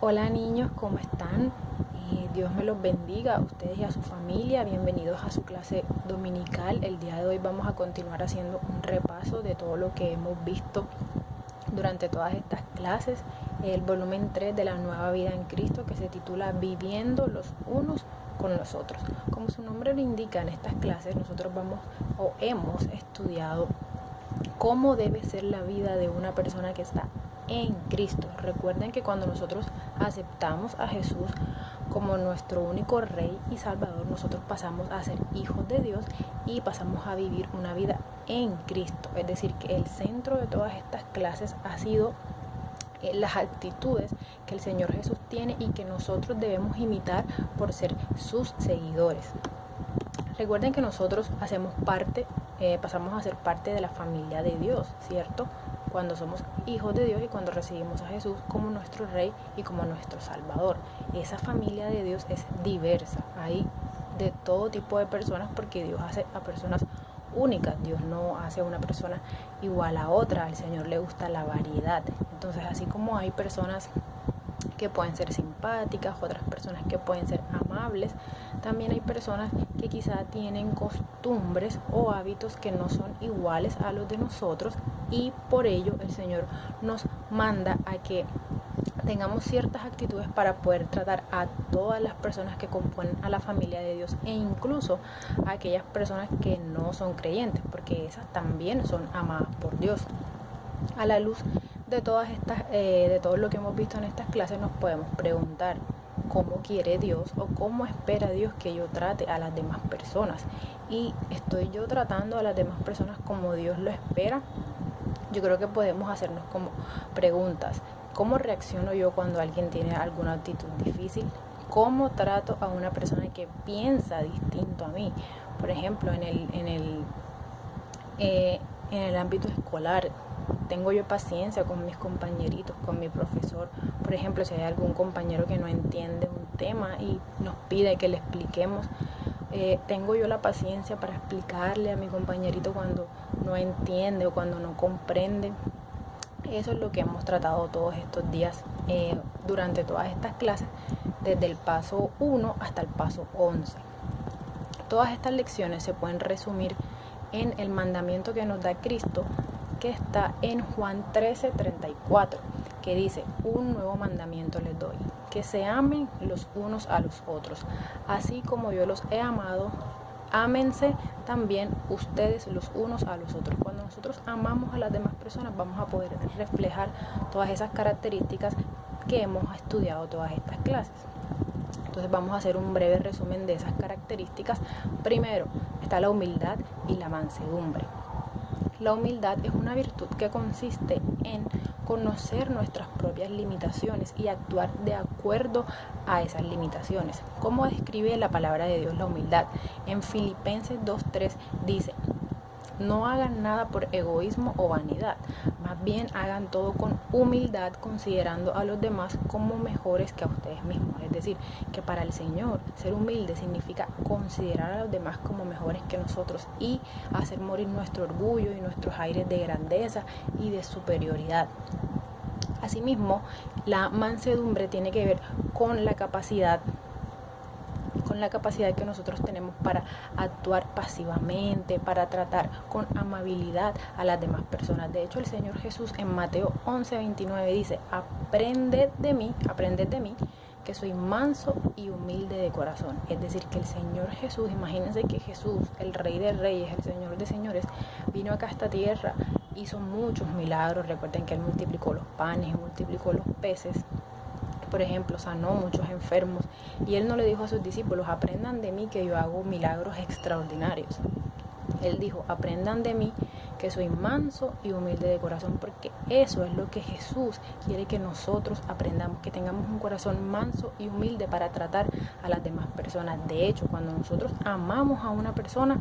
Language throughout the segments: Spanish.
Hola niños, ¿cómo están? Dios me los bendiga a ustedes y a su familia. Bienvenidos a su clase dominical. El día de hoy vamos a continuar haciendo un repaso de todo lo que hemos visto durante todas estas clases. El volumen 3 de la Nueva Vida en Cristo, que se titula Viviendo los unos con los otros. Como su nombre lo indica, en estas clases nosotros hemos estudiado cómo debe ser la vida de una persona que está en Cristo. Recuerden que cuando nosotros aceptamos a Jesús como nuestro único Rey y Salvador, nosotros pasamos a ser hijos de Dios y pasamos a vivir una vida en Cristo. Es decir, que el centro de todas estas clases ha sido las actitudes que el Señor Jesús tiene y que nosotros debemos imitar por ser sus seguidores. Recuerden que nosotros pasamos a ser parte de la familia de Dios, ¿cierto? Cuando somos hijos de Dios y cuando recibimos a Jesús como nuestro Rey y como nuestro Salvador. Esa familia de Dios es diversa, hay de todo tipo de personas porque Dios hace a personas únicas. Dios no hace a una persona igual a otra. Al Señor le gusta la variedad. Entonces, así como hay personas que pueden ser simpáticas, otras personas que pueden ser amables, también hay personas que quizá tienen costumbres o hábitos que no son iguales a los de nosotros, y por ello el Señor nos manda a que tengamos ciertas actitudes para poder tratar a todas las personas que componen a la familia de Dios, e incluso a aquellas personas que no son creyentes, porque esas también son amadas por Dios. A la luz de todo lo que hemos visto en estas clases, nos podemos preguntar cómo quiere Dios o cómo espera Dios que yo trate a las demás personas. ¿Y estoy yo tratando a las demás personas como Dios lo espera? Yo creo que podemos hacernos como preguntas. ¿Cómo reacciono yo cuando alguien tiene alguna actitud difícil? ¿Cómo trato a una persona que piensa distinto a mí? Por ejemplo, en el ámbito escolar, ¿tengo yo paciencia con mis compañeritos, con mi profesor? Por ejemplo, si hay algún compañero que no entiende un tema y nos pide que le expliquemos, ¿tengo yo la paciencia para explicarle a mi compañerito cuando no entiende o cuando no comprende? Eso es lo que hemos tratado todos estos días durante todas estas clases, desde el paso 1 hasta el paso 11. Todas estas lecciones se pueden resumir en el mandamiento que nos da Cristo, que está en Juan 13:34, que dice: un nuevo mandamiento les doy, que se amen los unos a los otros, así como yo los he amado, ámense también ustedes los unos a los otros. Cuando nosotros amamos a las demás personas, vamos a poder reflejar todas esas características que hemos estudiado todas estas clases. Entonces vamos a hacer un breve resumen de esas características. Primero está la humildad y la mansedumbre. La humildad es una virtud que consiste en conocer nuestras propias limitaciones y actuar de acuerdo a esas limitaciones. ¿Cómo describe la palabra de Dios la humildad? En Filipenses 2:3 dice: no hagan nada por egoísmo o vanidad, más bien hagan todo con humildad, considerando a los demás como mejores que a ustedes mismos. Es decir, que para el Señor ser humilde significa considerar a los demás como mejores que nosotros y hacer morir nuestro orgullo y nuestros aires de grandeza y de superioridad. Asimismo, la mansedumbre tiene que ver con la capacidad que nosotros tenemos para actuar pasivamente, para tratar con amabilidad a las demás personas. De hecho, el Señor Jesús en Mateo 11:29 dice: aprended de mí, que soy manso y humilde de corazón. Es decir, que el Señor Jesús, imagínense que Jesús, el Rey de Reyes, el Señor de Señores, vino acá a esta tierra, hizo muchos milagros. Recuerden que Él multiplicó los panes y multiplicó los peces. Por ejemplo, sanó muchos enfermos, y Él no le dijo a sus discípulos: aprendan de mí que yo hago milagros extraordinarios. Él dijo: aprendan de mí que soy manso y humilde de corazón, porque eso es lo que Jesús quiere que nosotros aprendamos, que tengamos un corazón manso y humilde para tratar a las demás personas. De hecho, cuando nosotros amamos a una persona,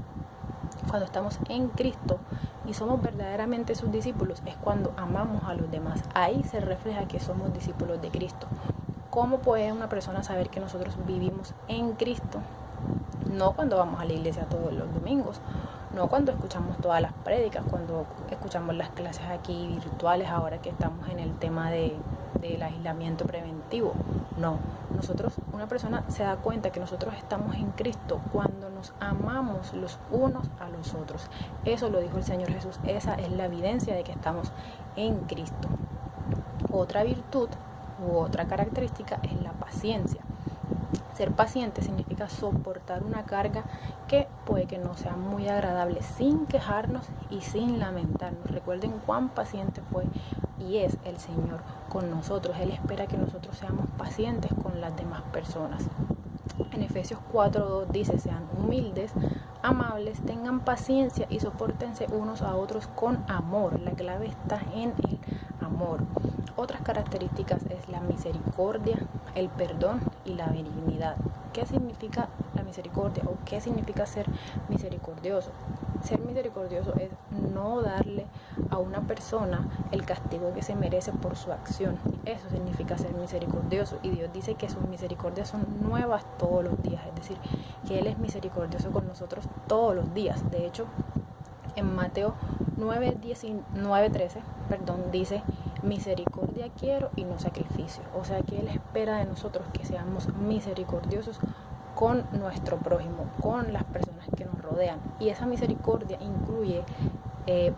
cuando estamos en Cristo y somos verdaderamente sus discípulos, es cuando amamos a los demás. Ahí se refleja que somos discípulos de Cristo. ¿Cómo puede una persona saber que nosotros vivimos en Cristo? No cuando vamos a la iglesia todos los domingos, no cuando escuchamos todas las prédicas, cuando escuchamos las clases aquí virtuales, ahora que estamos en el tema de del aislamiento preventivo. No, una persona se da cuenta que nosotros estamos en Cristo cuando nos amamos los unos a los otros. Eso lo dijo el Señor Jesús, esa es la evidencia de que estamos en Cristo. Otra virtud u otra característica es la paciencia. Ser paciente significa soportar una carga que puede que no sea muy agradable sin quejarnos y sin lamentarnos. Recuerden cuán paciente fue y es el Señor con nosotros. Él espera que nosotros seamos pacientes con las demás personas. En Efesios 4:2 dice: sean humildes, amables, tengan paciencia y sopórtense unos a otros con amor. La clave está en el amor. Otras características es la misericordia, el perdón y la benignidad. ¿Qué significa la misericordia o qué significa ser misericordioso? Ser misericordioso es no darle a una persona el castigo que se merece por su acción. Eso significa ser misericordioso. Y Dios dice que sus misericordias son nuevas todos los días. Es decir, que Él es misericordioso con nosotros todos los días. De hecho, en Mateo 9:13, dice: misericordia quiero y no sacrificio. O sea que Él espera de nosotros que seamos misericordiosos con nuestro prójimo, con las personas que nos rodean. Y esa misericordia incluye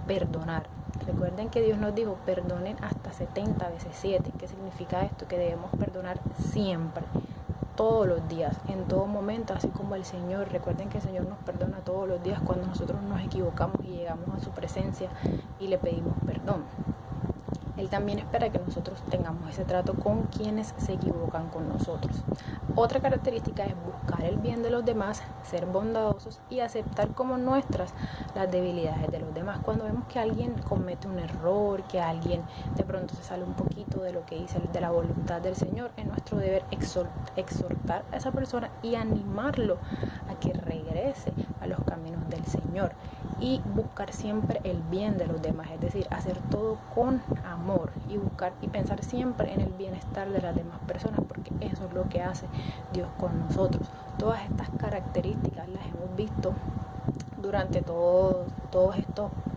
perdonar. Recuerden que Dios nos dijo: perdonen hasta 70 veces 7. ¿Qué significa esto? Que debemos perdonar siempre, todos los días, en todo momento, así como el Señor. Recuerden que el Señor nos perdona todos los días cuando nosotros nos equivocamos y llegamos a su presencia y le pedimos perdón. Él también espera que nosotros tengamos ese trato con quienes se equivocan con nosotros. Otra característica es buscar el bien de los demás, ser bondadosos y aceptar como nuestras las debilidades de los demás. Cuando vemos que alguien comete un error, que alguien de pronto se sale un poquito de lo que dice, de la voluntad del Señor, es nuestro deber exhortar a esa persona y animarlo a que regrese a los caminos del Señor y buscar siempre el bien de los demás, es decir, hacer todo con amor y buscar y pensar siempre en el bienestar de las demás personas, porque eso es lo que hace Dios con nosotros. Todas estas características las hemos visto durante todos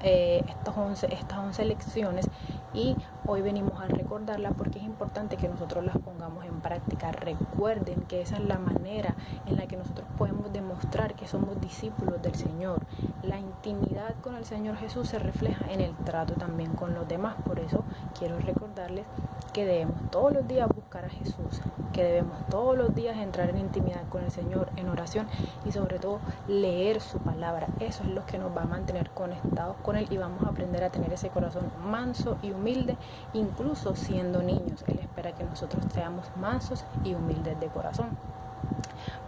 estas 11 lecciones, y hoy venimos a recordarlas porque es importante que nosotros las pongamos en práctica. Recuerden que esa es la manera en la que nosotros podemos demostrar que somos discípulos del Señor. La intimidad con el Señor Jesús se refleja en el trato también con los demás. Por eso quiero recordarles que debemos todos los días buscar a Jesús, que debemos todos los días entrar en intimidad con el Señor, en oración, y sobre todo leer su palabra. Eso es lo que nos va a mantener conectados con Él y vamos a aprender a tener ese corazón manso y humilde, incluso siendo niños. Él espera que nosotros seamos mansos y humildes de corazón.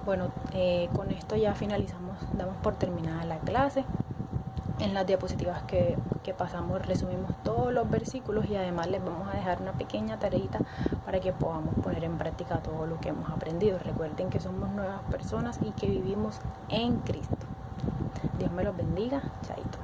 Bueno, con esto ya finalizamos, damos por terminada la clase. En las diapositivas que pasamos resumimos todos los versículos y además les vamos a dejar una pequeña tareita para que podamos poner en práctica todo lo que hemos aprendido. Recuerden que somos nuevas personas y que vivimos en Cristo. Dios me los bendiga. Chaito.